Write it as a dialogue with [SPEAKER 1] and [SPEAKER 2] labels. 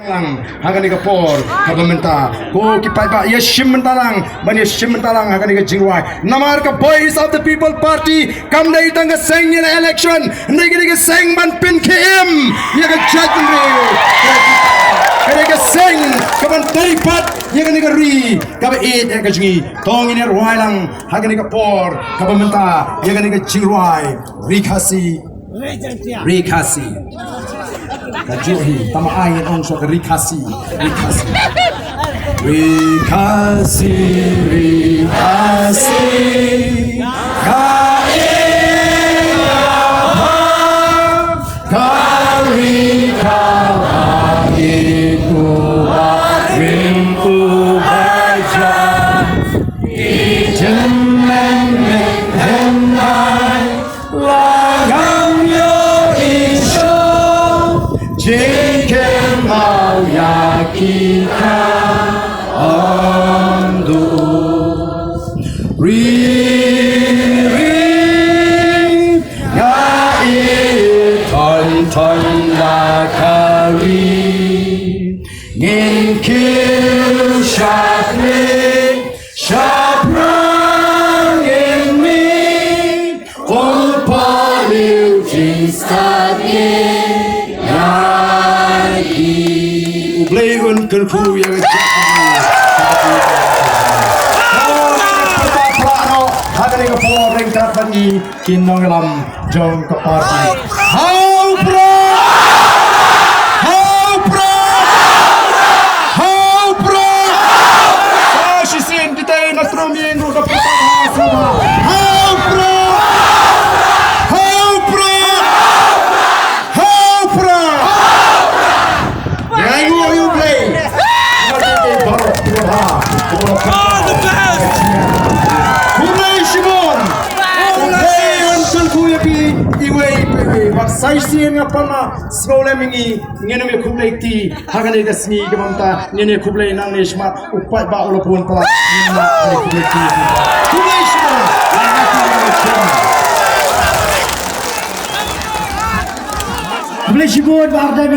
[SPEAKER 1] lang hagan iga por kabamenta ko ki paitbah ya shimentalang bani shimentalang hagan iga rwai namar ka voice of the people party kam dai tang seng in election ndai ga seng ban pin km ya ga judge kare ga seng kaban taripat ya ga ri ka ieid ga jingi tong in rwai lang hagan iga por kabamenta ya ga rwai khasi Kajuhi, tama ayin ang so rikasi. Jengkel mau yakika ondu ri ngai ton lakari ngin kil shaprang in me kompaliu jinstadye Ublehun kerku yang Hagan iga po ring tapani kinongalam jong kapati. How pro! Ah, she said kita na trumien ro ka pata. How pro! Saisian nga pama sekolah mingi ngene me kublai ti hagane ga sni gamanta ngene kublai nang ne smart upat ba ulapun pala ngene kublai ti kublai shima kublai shibot ba arda me